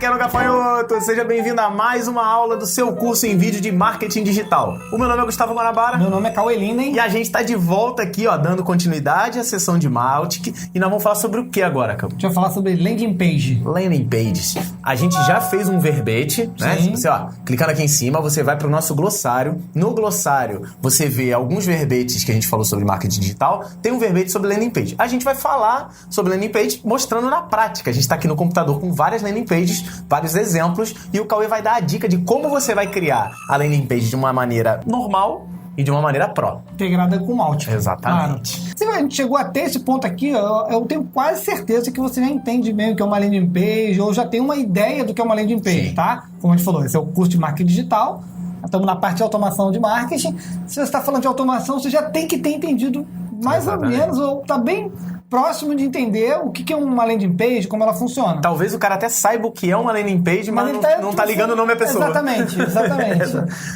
Pequeno Gafanhoto! Seja bem-vindo a mais uma aula do seu curso em vídeo de marketing digital. O meu nome é Gustavo Guanabara. Meu nome é Cauê Linden. E a gente está de volta aqui, ó, dando continuidade à sessão de Mautic. E nós vamos falar sobre o que agora, Cauê? A gente vai falar sobre landing page. Landing pages. A gente já fez um verbete, né? Sim. Você, ó, clicando aqui em cima, você vai para o nosso glossário. No glossário, você vê alguns verbetes que a gente falou sobre marketing digital. Tem um verbete sobre landing page. A gente vai falar sobre landing page mostrando na prática. A gente está aqui no computador com várias landing pages, vários exemplos, e o Cauê vai dar a dica de como você vai criar a landing page de uma maneira normal e de uma maneira pro. Integrada com o Mautic. Exatamente. Claro. Se a gente chegou até esse ponto aqui, eu tenho quase certeza que você já entende bem o que é uma landing page, ou já tem uma ideia do que é uma landing page, Sim. tá? Como a gente falou, esse é o curso de marketing digital. Estamos na parte de automação de marketing. Se você está falando de automação, você já tem que ter entendido mais ou menos, ou está bem próximo de entender o que é uma landing page, como ela funciona. Talvez o cara até saiba o que é uma landing page, mas não tá ligando o nome à pessoa. Exatamente.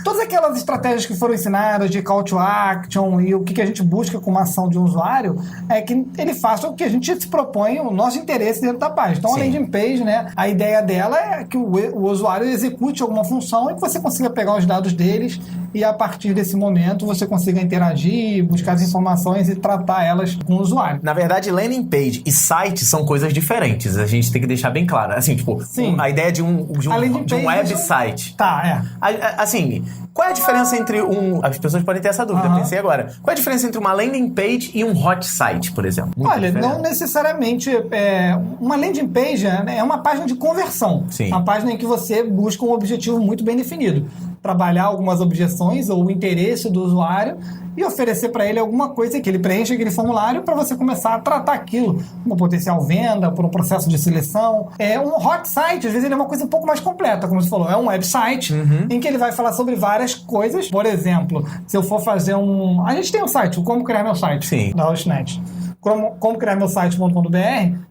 Todas aquelas estratégias que foram ensinadas de call to action e o que a gente busca com uma ação de um usuário é que ele faça o que a gente se propõe, o nosso interesse dentro da página. Então, a landing page, né, a ideia dela é que o usuário execute alguma função e que você consiga pegar os dados deles e, a partir desse momento, você consiga interagir, buscar as informações e tratar elas com o usuário. Na verdade, landing page e site são coisas diferentes. A gente tem que deixar bem claro. Assim, tipo, a ideia de um website. Tá, Assim, qual é a diferença entre As pessoas podem ter essa dúvida, eu pensei agora. Qual é a diferença entre uma landing page e um hot site, por exemplo? Olha, não necessariamente. Uma landing page é uma página de conversão. Sim. Uma página em que você busca um objetivo muito bem definido. Trabalhar algumas objeções ou o interesse do usuário e oferecer para ele alguma coisa que ele preencha aquele formulário para você começar a tratar aquilo, uma potencial venda, por um processo de seleção. Um hot site, às vezes, ele é uma coisa um pouco mais completa, como você falou. É um website em que ele vai falar sobre várias coisas. Por exemplo, se eu for fazer A gente tem um site, o Como Criar Meu Site, Sim. da Hostnet. Como criar meu site.com.br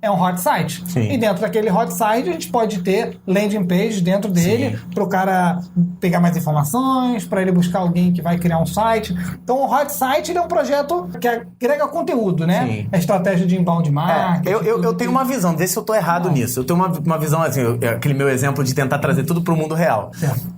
é um hot site. Sim. E dentro daquele hot site a gente pode ter landing page dentro dele para o cara pegar mais informações, para ele buscar alguém que vai criar um site. Então o hot site ele é um projeto que agrega conteúdo, né? Sim. É estratégia de inbound marketing. Eu tenho uma visão, vê se eu tô errado nisso. Eu tenho uma visão assim, aquele meu exemplo de tentar trazer tudo pro mundo real.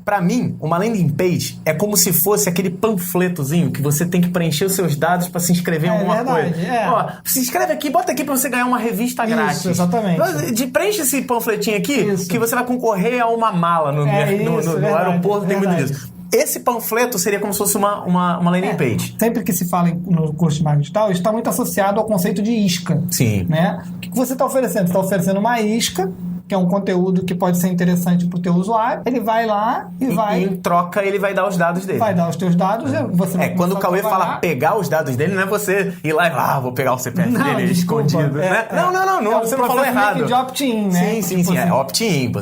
Para mim, uma landing page é como se fosse aquele panfletozinho que você tem que preencher os seus dados para se inscrever em alguma coisa. Ó, se inscreve aqui, bota aqui pra você ganhar uma revista grátis. Isso, exatamente. Preenche esse panfletinho aqui, que você vai concorrer a uma mala no aeroporto, tem muito disso. Esse panfleto seria como se fosse uma landing page. Sempre que se fala no curso de marketing digital, está muito associado ao conceito de isca. Sim. Né? O que você está oferecendo? Você está oferecendo uma isca, que é um conteúdo que pode ser interessante para o teu usuário. Ele vai lá e vai... Em troca, ele vai dar os dados dele. Vai dar os teus dados. Você vai quando o Cauê fala pegar os dados dele, não é você ir lá e vou pegar o CPF dele escondido. Né? Não, você não falou errado. De opt-in, né? Sim, é opt-in.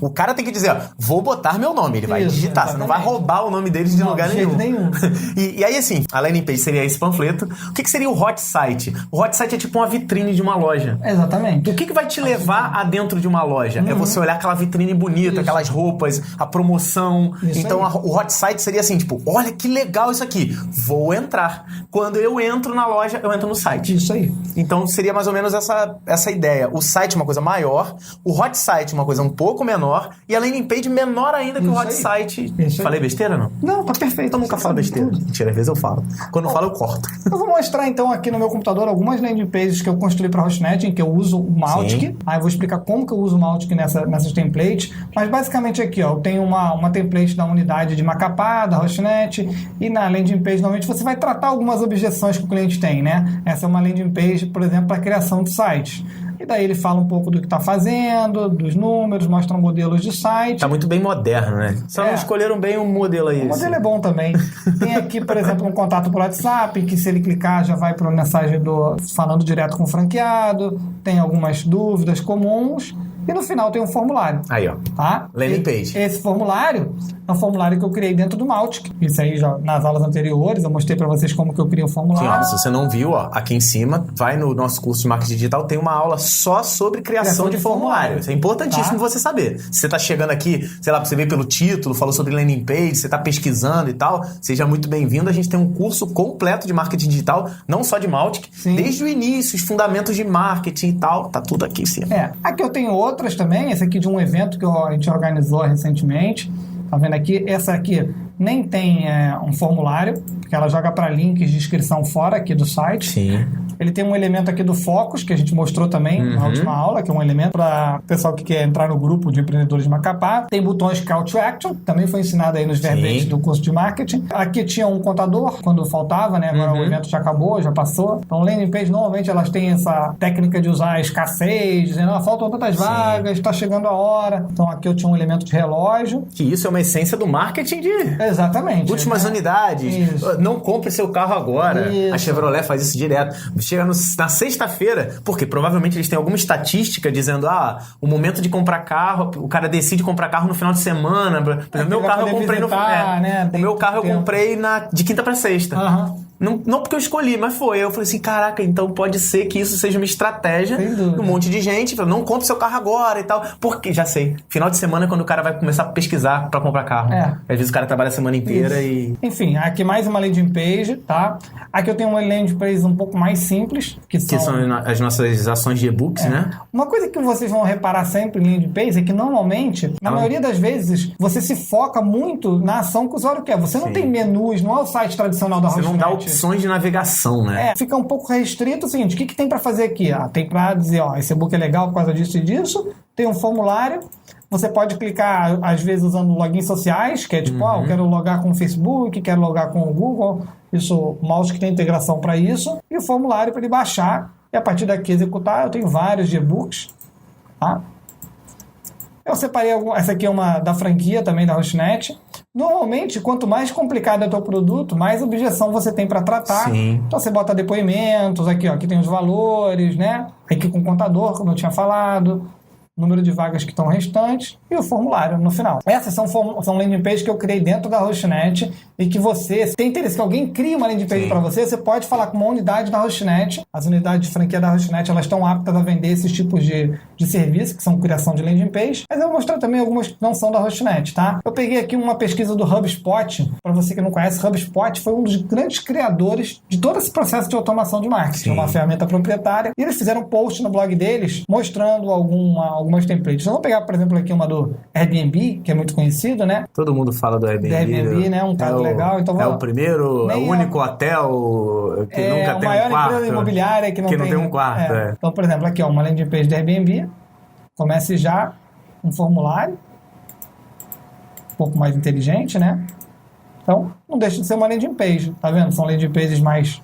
O cara tem que dizer, vou botar meu nome. Ele vai digitar. Exatamente. Você não vai roubar o nome deles de lugar nenhum. E aí, assim, a landing page seria esse panfleto. O que seria o hot site? O hot site é tipo uma vitrine de uma loja. Exatamente. O que vai te levar a dentro de uma loja? É você olhar aquela vitrine bonita, aquelas roupas, a promoção. Então, o hot site seria assim, tipo, olha que legal isso aqui. Vou entrar. Quando eu entro na loja, eu entro no site. Isso aí. Então, seria mais ou menos essa ideia. O site é uma coisa maior, o hot site é uma coisa um pouco menor, e a landing page menor ainda que o hot site. Falei besteira, não? Não, tá perfeito. Eu nunca falo besteira. Mentira, às vezes eu falo. Quando eu falo, eu corto. Eu vou mostrar, então, aqui no meu computador algumas landing pages que eu construí para a Hostnet, em que eu uso o Mautic. Aí eu vou explicar como que eu uso o Mautic nessas templates. Mas, basicamente, aqui, ó, eu tenho uma template da unidade de Macapá, da Hostnet, e na landing page, normalmente, você vai tratar algumas objeções que o cliente tem, né? Essa é uma landing page, por exemplo, para a criação de sites. E daí ele fala um pouco do que está fazendo, dos números, mostra modelos de site. Tá muito bem moderno, né? Só não escolheram bem um modelo aí. O modelo é bom também. Tem aqui, por exemplo, um contato por WhatsApp, que se ele clicar já vai para uma mensagem falando direto com o franqueado. Tem algumas dúvidas comuns. E no final tem um formulário. Aí, ó. Tá? Landing page. Esse formulário é um formulário que eu criei dentro do Mautic. Isso aí já nas aulas anteriores, eu mostrei para vocês como que eu criei o formulário. Sim, ó, se você não viu, ó, aqui em cima, vai no nosso curso de marketing digital, tem uma aula só sobre criação de formulário. Isso é importantíssimo você saber. Se você tá chegando aqui, sei lá, você veio pelo título, falou sobre landing page, você tá pesquisando e tal, seja muito bem-vindo. A gente tem um curso completo de marketing digital, não só de Mautic, desde o início, os fundamentos de marketing e tal, tá tudo aqui em cima. Aqui eu tenho outro outras também, esse aqui de um evento que a gente organizou recentemente. Tá vendo aqui? Essa aqui nem tem um formulário, porque ela joga para links de inscrição fora aqui do site. Sim. Ele tem um elemento aqui do Focus, que a gente mostrou também na última aula, que é um elemento para o pessoal que quer entrar no grupo de empreendedores de Macapá. Tem botões Call to Action, também foi ensinado aí nos verbetes do curso de marketing. Aqui tinha um contador, quando faltava, né? Agora o evento já acabou, já passou. Então, landing page, normalmente elas têm essa técnica de usar a escassez, dizendo, faltam tantas vagas, está chegando a hora. Então, aqui eu tinha um elemento de relógio. Que isso é uma essência do marketing de... Exatamente. Últimas unidades. Isso. Não compre seu carro agora. Isso. A Chevrolet faz isso direto. Chega na sexta-feira, porque provavelmente eles têm alguma estatística dizendo, o momento de comprar carro, o cara decide comprar carro no final de semana. Por exemplo, meu carro eu comprei né? O meu carro eu comprei de quinta para sexta. Não porque eu escolhi, mas foi. Eu falei assim, caraca, então pode ser que isso seja uma estratégia de um monte de gente. Não compre seu carro agora e tal. Porque, já sei, final de semana é quando o cara vai começar a pesquisar pra comprar carro. Às vezes o cara trabalha a semana inteira e... Enfim, aqui mais uma landing page, tá? Aqui eu tenho uma landing page um pouco mais simples. Que são as nossas ações de e-books, né? Uma coisa que vocês vão reparar sempre em landing page é que normalmente, na maioria das vezes, você se foca muito na ação que o usuário quer. Você não tem menus, não é o site tradicional da Hostnet. Você não dá opções de navegação, né? Fica um pouco restrito o seguinte, o que tem para fazer aqui? Tem para dizer, esse e-book é legal por causa disso e disso, tem um formulário, você pode clicar, às vezes, usando logins sociais, que é tipo, eu quero logar com o Facebook, quero logar com o Google, isso, o mouse que tem integração para isso, e o formulário para ele baixar, e a partir daqui executar. Eu tenho vários de e-books, tá? Eu separei essa aqui é uma da franquia também da Hostnet. Normalmente, quanto mais complicado é o teu produto, mais objeção você tem para tratar. Sim. Então você bota depoimentos, aqui tem os valores, né? Aqui com o contador, como eu tinha falado, número de vagas que estão restantes e o formulário no final. Essas são landing pages que eu criei dentro da Hostnet e que você, se tem interesse que alguém crie uma landing page para você, você pode falar com uma unidade da Hostnet. As unidades de franquia da Hostnet, elas estão aptas a vender esses tipos de serviço, que são criação de landing page, mas eu vou mostrar também algumas que não são da Hostnet, tá? Eu peguei aqui uma pesquisa do HubSpot. Para você que não conhece, HubSpot foi um dos grandes criadores de todo esse processo de automação de marketing, uma ferramenta proprietária, e eles fizeram um post no blog deles mostrando algumas templates. Eu vou pegar, por exemplo, aqui uma do Airbnb, que é muito conhecido, né? Todo mundo fala do Airbnb. Airbnb, né? Um caso legal. Então, o primeiro, o único hotel que nunca tem um quarto. É a maior empresa imobiliária que não tem um quarto. Então, por exemplo, aqui uma landing page do Airbnb. Comece já um formulário. Um pouco mais inteligente, né? Então, não deixa de ser uma landing page. Tá vendo? São landing pages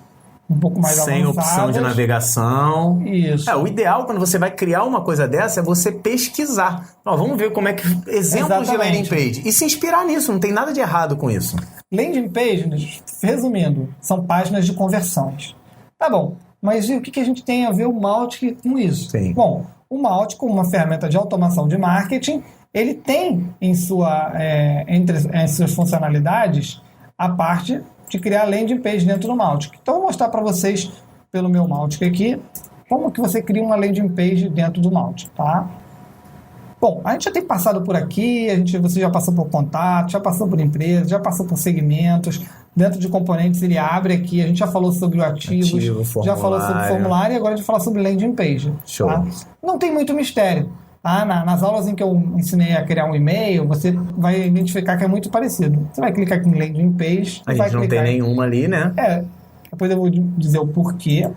um pouco mais sem avançadas. Opção de navegação. Isso. O ideal, quando você vai criar uma coisa dessa, é você pesquisar. Vamos ver como é que... Exemplos de landing page. E se inspirar nisso. Não tem nada de errado com isso. Landing pages, resumindo, são páginas de conversões. Tá bom. Mas e o que a gente tem a ver o Mautic com isso? Sim. Bom, o Mautic, como uma ferramenta de automação de marketing, ele tem entre suas funcionalidades a parte de criar landing page dentro do Mautic. Então, eu vou mostrar para vocês, pelo meu Mautic aqui, como que você cria uma landing page dentro do Mautic, tá? Bom, a gente já tem passado por aqui, você já passou por contato, já passou por empresas, já passou por segmentos. Dentro de componentes ele abre aqui, a gente já falou sobre o ativos, já falou sobre o formulário e agora a gente vai falar sobre landing page. Show. Tá? Não tem muito mistério. Tá? Nas aulas em que eu ensinei a criar um e-mail, você vai identificar que é muito parecido. Você vai clicar aqui em landing page. A gente não tem nenhuma ali, né? Depois eu vou dizer o porquê.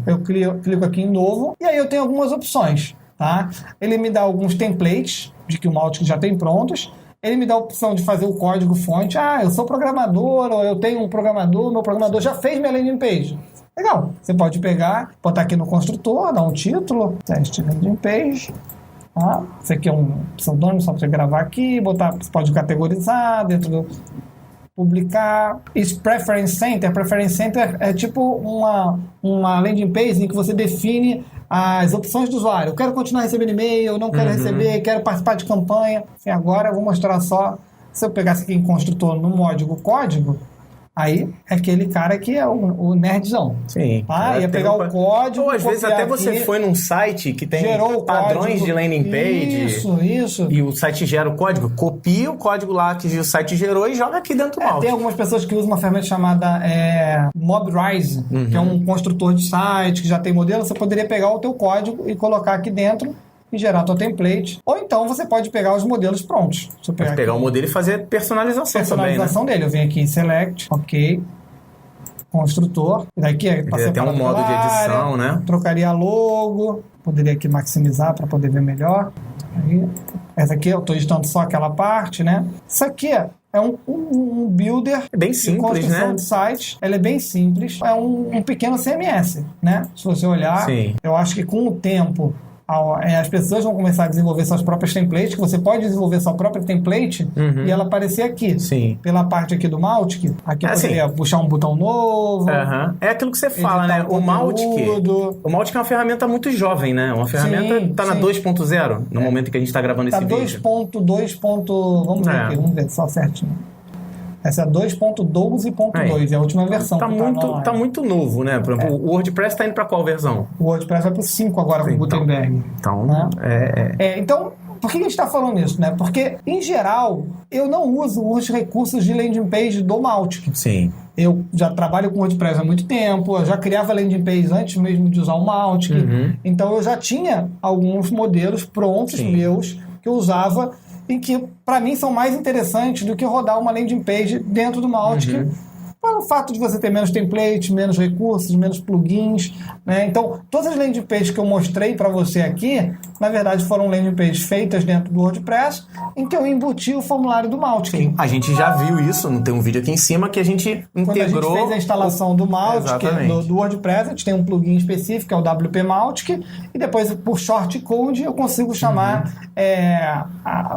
Eu clico aqui em novo e aí eu tenho algumas opções. Tá? Ele me dá alguns templates de que o Mautic já tem prontos. Ele me dá a opção de fazer o código-fonte. Eu sou programador, ou eu tenho um programador, meu programador já fez minha landing page. Legal. Você pode pegar, botar aqui no construtor, dar um título, teste landing page. Tá? Isso aqui é um pseudônimo, só para você gravar aqui, você pode categorizar dentro do... publicar. Isso, Preference Center. Preference Center é tipo uma landing page em que você define as opções do usuário. Eu quero continuar recebendo e-mail, não quero receber, quero participar de campanha. E agora eu vou mostrar só, se eu pegasse aqui em construtor no módulo código, aí é aquele cara que é o nerdzão. Sim. Ia pegar o código. Ou às vezes até você foi num site que tem padrões de landing page. Isso. E o site gera o código. Copia o código lá que o site gerou e joga aqui dentro do Mautic. Tem algumas pessoas que usam uma ferramenta chamada Mobrize, que é um construtor de site que já tem modelo. Você poderia pegar o teu código e colocar aqui dentro e gerar a tua template. Ou então você pode pegar os modelos prontos. Você Pode pegar o modelo e fazer personalização também, né? dele. Eu venho aqui em Select, ok. Construtor. E daqui Tem até um modo de edição, né? Trocaria a logo. Poderia aqui maximizar para poder ver melhor. Aí, essa aqui eu estou editando só aquela parte, né? Isso aqui é um builder bem simples, de construção né? de site. Ele é bem simples. É um pequeno CMS, né? Se você olhar, Sim. eu acho que com o tempo as pessoas vão começar a desenvolver suas próprias templates, que você pode desenvolver sua própria template e ela aparecer aqui. Sim. Pela parte aqui do Mautic, aqui eu poderia puxar um botão novo. É aquilo que você fala, né? O Mautic é uma ferramenta muito jovem, né? Uma ferramenta que tá na 2.0, no momento que a gente está gravando esse vídeo. 2.2. Vamos ver aqui, vamos ver só certinho. Essa é 2.12.2, é a última versão. Tá muito novo, né? Por exemplo, o WordPress está indo para qual versão? O WordPress vai para o 5 agora com o Gutenberg. Então, né? Então, por que a gente está falando isso, né? Porque, em geral, eu não uso os recursos de landing page do Mautic. Sim. Eu já trabalho com WordPress há muito tempo, eu já criava landing page antes mesmo de usar o Mautic. Então, eu já tinha alguns modelos prontos meus que eu usava e que, para mim, são mais interessantes do que rodar uma landing page dentro do Mautic. Pelo fato de você ter menos templates, menos recursos, menos plugins, né? Então, todas as landing pages que eu mostrei para você aqui, na verdade, foram landing pages feitas dentro do WordPress, em que eu embuti o formulário do Mautic. Sim, a gente já viu isso, não tem um vídeo aqui em cima, que a gente integrou... Quando a gente fez a instalação do Mautic, do WordPress, a gente tem um plugin específico, que é o WP Mautic, e depois, por shortcode, eu consigo chamar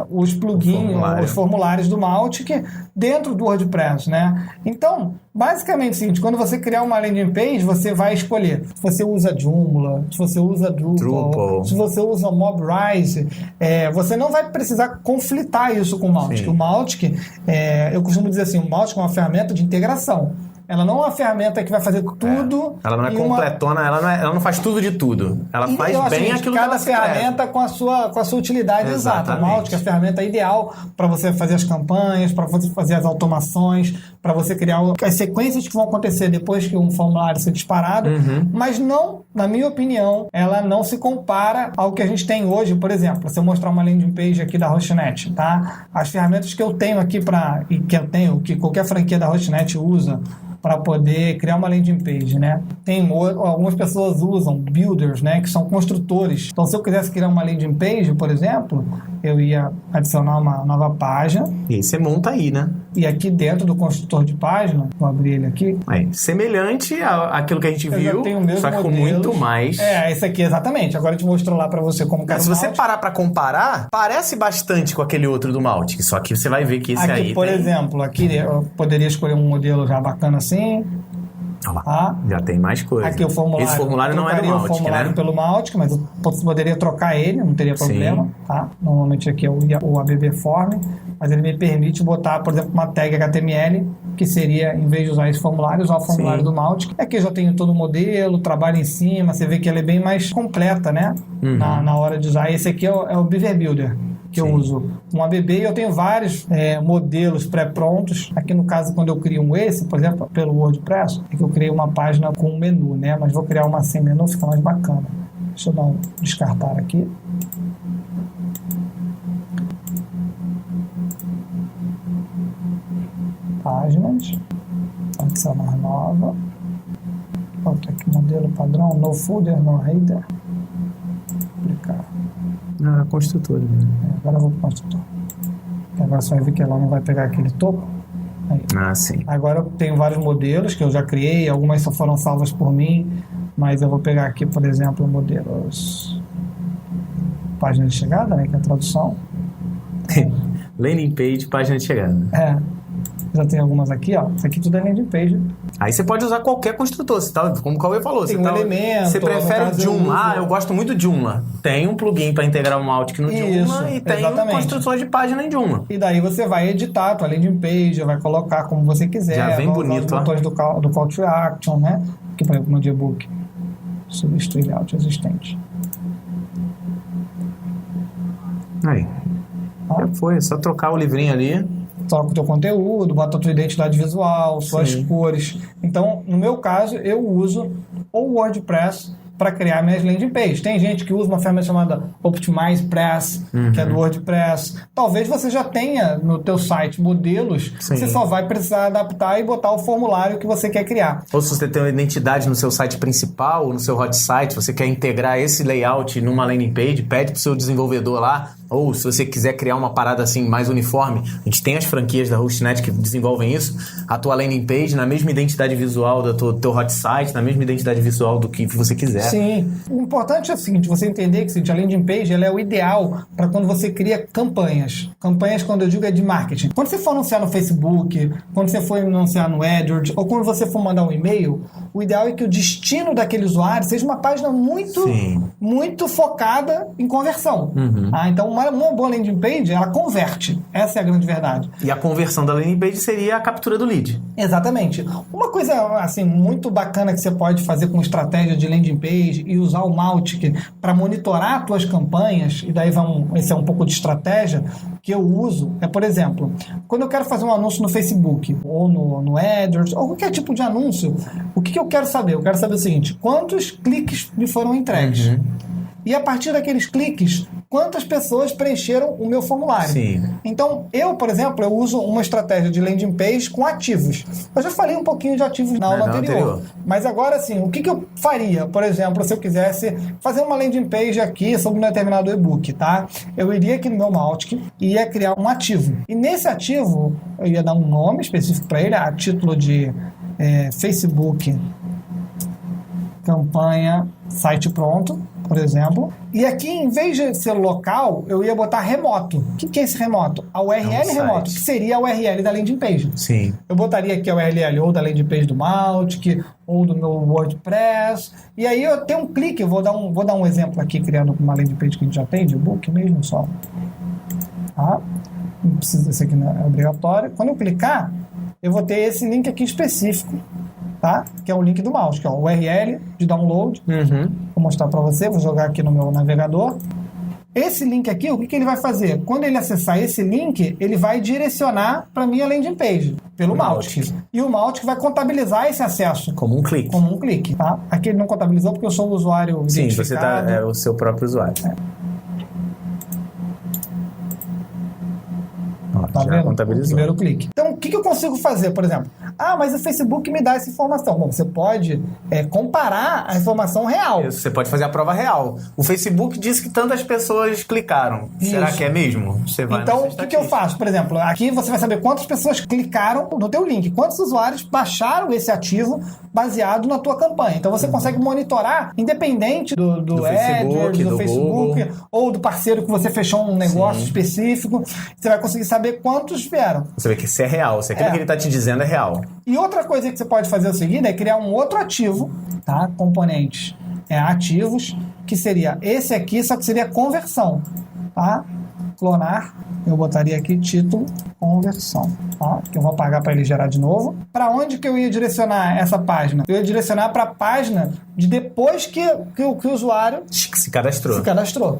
os plugins, os formulários do Mautic dentro do WordPress, né? Então, basicamente é o seguinte, quando você criar uma landing page, você vai escolher se você usa Joomla, se você usa Drupal, se você usa Mobrize, você não vai precisar conflitar isso com o Mautic. O Mautic, eu costumo dizer assim, o Mautic é uma ferramenta de integração. Ela não é uma ferramenta que vai fazer tudo. Ela não é completona, ela não faz tudo de tudo. Ela faz bem aquilo que ela se cada ferramenta com a sua utilidade exata. O Mautic é a ferramenta ideal para você fazer as campanhas, para você fazer as automações, para você criar as sequências que vão acontecer depois que um formulário ser disparado. Mas não, na minha opinião, ela não se compara ao que a gente tem hoje. Por exemplo, se eu mostrar uma landing page aqui da Hostnet, tá? As ferramentas que eu tenho aqui que qualquer franquia da Hostnet usa para poder criar uma landing page, né? Algumas pessoas usam builders, né? Que são construtores. Então, se eu quisesse criar uma landing page, por exemplo, eu ia adicionar uma nova página. E aí você monta aí, né? E aqui dentro do construtor de página, vou abrir ele aqui. Semelhante àquilo que a gente viu, só que com muito mais. Esse aqui, exatamente. Agora eu te mostro lá para você como que se você parar para comparar, parece bastante com aquele outro do Mautic, só que você vai ver que esse aqui, aí por exemplo, aqui eu poderia escolher um modelo já bacana assim. Olha lá, já tem mais coisa. Aqui o formulário. Esse formulário não é do Mautic, o formulário né? pelo Mautic, mas eu poderia trocar ele, não teria problema. Tá? Normalmente aqui é o ABB Form, mas ele me permite botar, por exemplo, uma tag HTML, que seria, em vez de usar esse formulário, usar o formulário do Mautic. Aqui eu já tenho todo o modelo, trabalho em cima, você vê que ela é bem mais completa, né? Na hora de usar. Esse aqui é o Beaver Builder, que eu uso um ABB, e eu tenho vários modelos pré-prontos. Aqui no caso, quando eu crio por exemplo, pelo WordPress, é que eu criei uma página com um menu, né? Mas vou criar uma sem menu, fica mais bacana. Deixa eu dar um descartar aqui. Páginas. Adicionar nova. Volta aqui, modelo padrão, no folder, no header. Aplicar. Construtor. Agora eu vou para o construtor. Agora você vai ver que ela não vai pegar aquele topo. Aí. Sim. Agora eu tenho vários modelos que eu já criei, algumas só foram salvas por mim, mas eu vou pegar aqui, por exemplo, modelos página de chegada, né, que é a tradução. Landing page, página de chegada. Já tem algumas aqui, ó. Isso aqui tudo é landing page. Aí você pode usar qualquer construtor, como o Cauê falou. Tem elemento. Você prefere o Joomla? Eu gosto muito do Joomla. Tem um plugin para integrar o Mautic no Joomla e tem um construtor de página em Joomla. E daí você vai editar a tua landing page, vai colocar como você quiser. Já vem bonito, os botões do call to action, né? Aqui, por exemplo, no debug. Substituir layout existente. Aí. Já foi, é só trocar o livrinho ali. Troca o teu conteúdo, bota a tua identidade visual, suas cores. Então, no meu caso, eu uso ou o WordPress para criar minhas landing pages. Tem gente que usa uma ferramenta chamada OptimizePress, que é do WordPress. Talvez você já tenha no teu site modelos, você só vai precisar adaptar e botar o formulário que você quer criar. Ou se você tem uma identidade no seu site principal, ou no seu hot site, você quer integrar esse layout numa landing page, pede pro seu desenvolvedor lá, ou se você quiser criar uma parada assim mais uniforme, a gente tem as franquias da Hostnet que desenvolvem isso, a tua landing page na mesma identidade visual do teu hot site, na mesma identidade visual do que você quiser. Sim. O importante é o seguinte, você entender que a landing page ela é o ideal para quando você cria campanhas. Campanhas, quando eu digo, é de marketing. Quando você for anunciar no Facebook, quando você for anunciar no AdWords, ou quando você for mandar um e-mail, o ideal é que o destino daquele usuário seja uma página muito focada em conversão. Então, uma boa landing page, ela converte. Essa é a grande verdade. E a conversão da landing page seria a captura do lead. Exatamente. Uma coisa, assim, muito bacana que você pode fazer com estratégia de landing page e usar o Mautic para monitorar as tuas campanhas, e daí esse é um pouco de estratégia que eu uso, é, por exemplo, quando eu quero fazer um anúncio no Facebook, ou no AdWords, ou qualquer tipo de anúncio, o que eu quero saber? Eu quero saber o seguinte, quantos cliques me foram entregues? E a partir daqueles cliques, quantas pessoas preencheram o meu formulário? Sim. Então, eu, por exemplo, eu uso uma estratégia de landing page com ativos. Eu já falei um pouquinho de ativos na aula anterior. Mas agora, assim, o que eu faria? Por exemplo, se eu quisesse fazer uma landing page aqui sobre um determinado e-book, tá? Eu iria aqui no meu Mautic e ia criar um ativo. E nesse ativo, eu ia dar um nome específico para ele, a título de Facebook campanha site pronto, por exemplo. E aqui, em vez de ser local, eu ia botar remoto. O que é esse remoto? A URL remoto, que seria a URL da landing page. Sim. Eu botaria aqui a URL ou da landing page do Mautic, ou do meu WordPress. E aí eu tenho um clique, eu vou dar um exemplo aqui, criando uma landing page que a gente já tem, de e-book mesmo só. Tá? Não precisa desse aqui, não é obrigatório. Quando eu clicar, eu vou ter esse link aqui específico, tá? Que é o link do Mautic, ó, URL de download. Vou mostrar para você, vou jogar aqui no meu navegador. Esse link aqui, o que ele vai fazer? Quando ele acessar esse link, ele vai direcionar para minha landing page, pelo Mautic. E o Mautic vai contabilizar esse acesso. Como um clique. Como um clique, tá? Aqui ele não contabilizou porque eu sou o usuário identificado. Sim, você é o seu próprio usuário. Tá já vendo? Contabilizou. O primeiro clique. Então, o que eu consigo fazer, por exemplo? Mas o Facebook me dá essa informação. Bom, você pode comparar a informação real. Isso, você pode fazer a prova real. O Facebook diz que tantas pessoas clicaram. Isso. Será que é mesmo? Você vai então, o que eu faço? Por exemplo, aqui você vai saber quantas pessoas clicaram no teu link, quantos usuários baixaram esse ativo baseado na tua campanha. Então, você consegue monitorar, independente do AdWords, do Facebook, ou do parceiro que você fechou um negócio específico. Você vai conseguir saber quantos vieram. Você vê que isso é real. Se aquilo que ele está te dizendo é real. E outra coisa que você pode fazer é o seguinte, é criar um outro ativo, tá? Componentes ativos, que seria esse aqui, só que seria conversão, tá? Clonar, eu botaria aqui título conversão, tá? Que eu vou apagar para ele gerar de novo. Para onde que eu ia direcionar essa página? Eu ia direcionar para a página de depois que o usuário se cadastrou.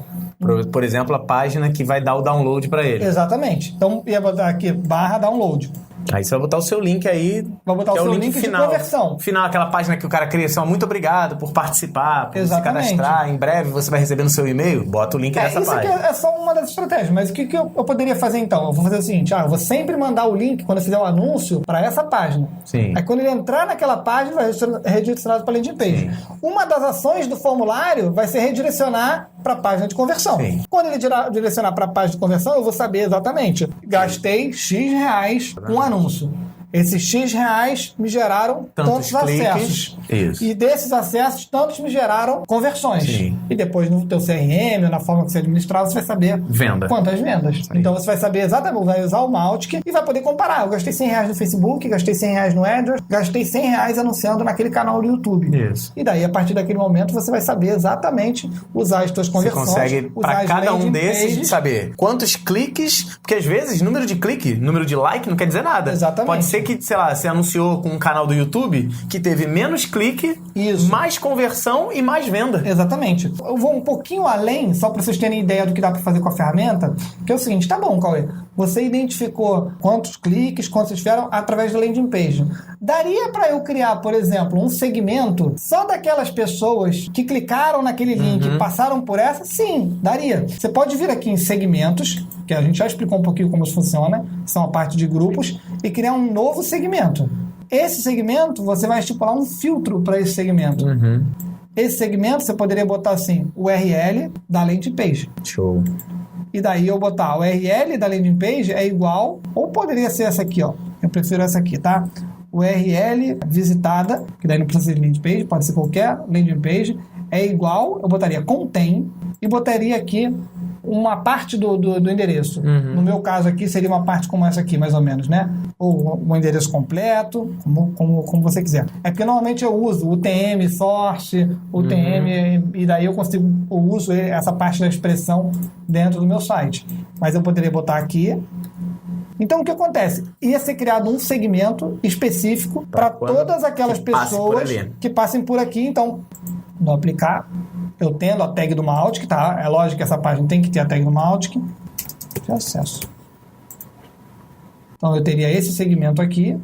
Por exemplo, a página que vai dar o download para ele. Exatamente. Então, ia botar aqui /download. Aí você vai botar o seu link aí. Vai botar o seu link final, de conversão. Final, aquela página que o cara cria assim, muito obrigado por participar, por se cadastrar. Em breve você vai receber no seu e-mail. Bota o link dessa página. Isso aqui é só uma das estratégias. Mas o que eu poderia fazer então? Eu vou fazer o seguinte, eu vou sempre mandar o link quando eu fizer o anúncio para essa página. Sim. Aí quando ele entrar naquela página, vai ser redirecionado para a landing page. Sim. Uma das ações do formulário vai ser redirecionar para a página de conversão. Sim. Quando ele direcionar para a página de conversão, eu vou saber exatamente. Gastei X reais com o anúncio. Esses X reais me geraram tantos acessos. Isso. E desses acessos, tantos me geraram conversões. Sim. E depois no teu CRM, ou na forma que você administrar, você vai saber quantas vendas. Sim. Então você vai saber exatamente, vai usar o Mautic e vai poder comparar. Eu gastei 100 reais no Facebook, gastei 100 reais no AdWords, gastei 100 reais anunciando naquele canal do YouTube. Isso. E daí, a partir daquele momento, você vai saber exatamente usar as tuas conversões. Você consegue, para cada um desses, saber quantos cliques, porque às vezes número de clique, número de like não quer dizer nada. Exatamente. Pode ser ser que, sei lá, você anunciou com um canal do YouTube que teve menos clique, mais conversão e mais venda. Exatamente. Eu vou um pouquinho além, só para vocês terem ideia do que dá para fazer com a ferramenta, que é o seguinte, tá bom, Cauê, você identificou quantos cliques, quantos vocês tiveram através da landing page. Daria para eu criar, por exemplo, um segmento só daquelas pessoas que clicaram naquele link e passaram por essa? Sim, daria. Você pode vir aqui em segmentos, que a gente já explicou um pouquinho como isso funciona, são a parte de grupos, e criar um novo segmento. Esse segmento, você vai estipular um filtro para esse segmento. Esse segmento, você poderia botar assim, o URL da landing page. Show. E daí eu botar o URL da landing page é igual, ou poderia ser essa aqui, ó. Eu prefiro essa aqui, tá? URL visitada, que daí não precisa de landing page, pode ser qualquer landing page, é igual, eu botaria contém e botaria aqui uma parte do endereço. No meu caso aqui seria uma parte como essa aqui, mais ou menos, né? Ou o endereço completo, como você quiser. É porque normalmente eu uso o UTM, source, UTM, e daí eu uso essa parte da expressão dentro do meu site. Mas eu poderia botar aqui. Então, o que acontece? Ia ser criado um segmento específico para todas aquelas pessoas que passem por aqui. Então, no aplicar, eu tendo a tag do Mautic, tá? É lógico que essa página tem que ter a tag do Mautic de acesso. Então, eu teria esse segmento aqui.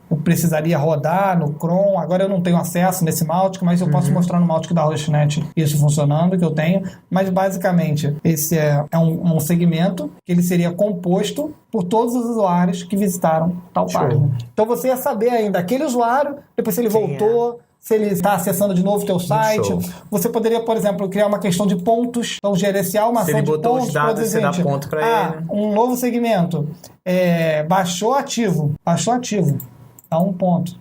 Eu precisaria rodar no Chrome. Agora eu não tenho acesso nesse Mautic, mas eu posso mostrar no Mautic da Hostnet isso funcionando, que eu tenho. Mas, basicamente, esse é um segmento que ele seria composto por todos os usuários que visitaram tal página. Então, você ia saber ainda aquele usuário, depois se ele voltou, se ele está acessando de novo o teu site. Você poderia, por exemplo, criar uma questão de pontos. Então, gerenciar uma ação de pontos. Se ele botou os dados, você dá ponto para ele. Um novo segmento. Baixou ativo. Dá um ponto.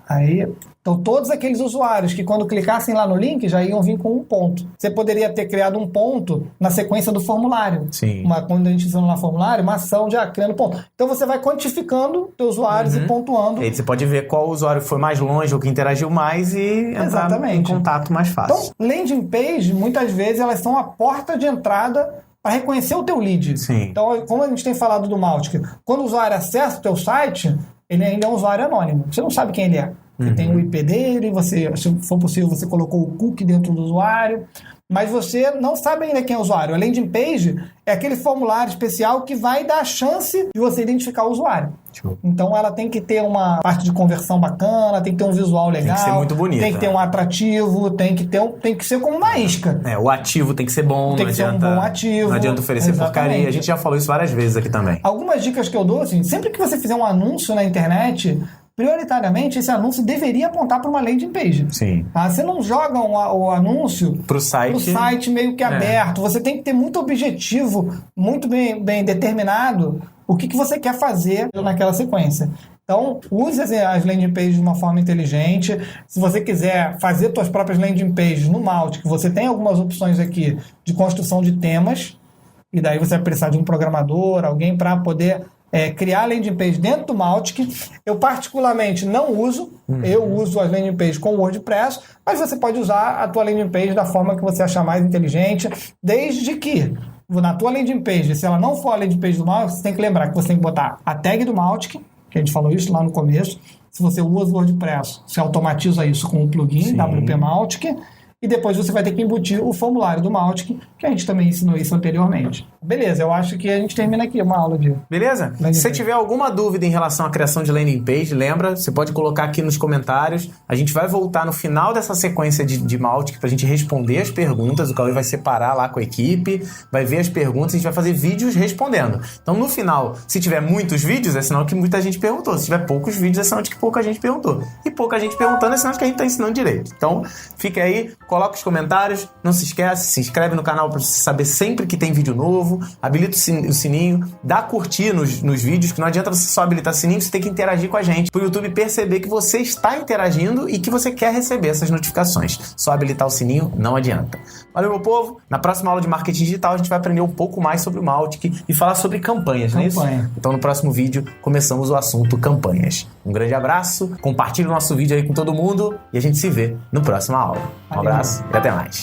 Aí, então, todos aqueles usuários que quando clicassem lá no link já iam vir com um ponto. Você poderia ter criado um ponto na sequência do formulário. Sim. Quando a gente usa no formulário, uma ação de criando ponto. Então, você vai quantificando os usuários e pontuando. E aí você pode ver qual usuário foi mais longe ou que interagiu mais e entrar em contato mais fácil. Então, landing page, muitas vezes, elas são a porta de entrada para reconhecer o teu lead. Sim. Então, como a gente tem falado do Mautic, quando o usuário acessa o teu site, ele ainda é um usuário anônimo. Você não sabe quem ele é. Ele tem o IP dele, se for possível, você colocou o cookie dentro do usuário, mas você não sabe ainda quem é o usuário. A landing page é aquele formulário especial que vai dar a chance de você identificar o usuário. Então, ela tem que ter uma parte de conversão bacana, tem que ter um visual legal. Tem que ser muito bonito. Tem que ter um atrativo, tem que ser como uma isca. O ativo tem que ser bom, tem que ser um bom ativo. Não adianta oferecer porcaria. A gente já falou isso várias vezes aqui também. Algumas dicas que eu dou, assim, sempre que você fizer um anúncio na internet, prioritariamente, esse anúncio deveria apontar para uma landing page. Sim. Tá? Você não joga o anúncio pro site meio que aberto. Você tem que ter muito objetivo, muito bem determinado, o que você quer fazer naquela sequência. Então, use as landing pages de uma forma inteligente. Se você quiser fazer suas próprias landing pages no Mautic, você tem algumas opções aqui de construção de temas, e daí você vai precisar de um programador, alguém para poder criar landing page dentro do Mautic. Eu particularmente não uso, eu uso as landing pages com WordPress, mas você pode usar a tua landing page da forma que você achar mais inteligente, desde que na tua landing page, se ela não for a landing page do Mautic, você tem que lembrar que você tem que botar a tag do Mautic, que a gente falou isso lá no começo. Se você usa o WordPress, você automatiza isso com o plugin WP Mautic, e depois você vai ter que embutir o formulário do Mautic, que a gente também ensinou isso anteriormente. Beleza, eu acho que a gente termina aqui uma aula de... Beleza? Se você tiver alguma dúvida em relação à criação de landing page, lembra, você pode colocar aqui nos comentários. A gente vai voltar no final dessa sequência de Mautic pra gente responder as perguntas. O Cauê vai separar lá com a equipe, vai ver as perguntas e a gente vai fazer vídeos respondendo. Então, no final, se tiver muitos vídeos, é sinal que muita gente perguntou. Se tiver poucos vídeos, é sinal de que pouca gente perguntou. E pouca gente perguntando é sinal de que a gente tá ensinando direito. Então, fica aí, coloca os comentários, não se esquece, se inscreve no canal pra você saber sempre que tem vídeo novo, habilita o sininho, dá curtir nos vídeos, que não adianta você só habilitar o sininho, você tem que interagir com a gente, pro YouTube perceber que você está interagindo e que você quer receber essas notificações. Só habilitar o sininho não adianta. Valeu, meu povo! Na próxima aula de marketing digital a gente vai aprender um pouco mais sobre o Mautic e falar sobre campanhas, não é isso? Então no próximo vídeo começamos o assunto campanhas. Um grande abraço, compartilhe o nosso vídeo aí com todo mundo e a gente se vê no próximo aula. Um abraço e até mais!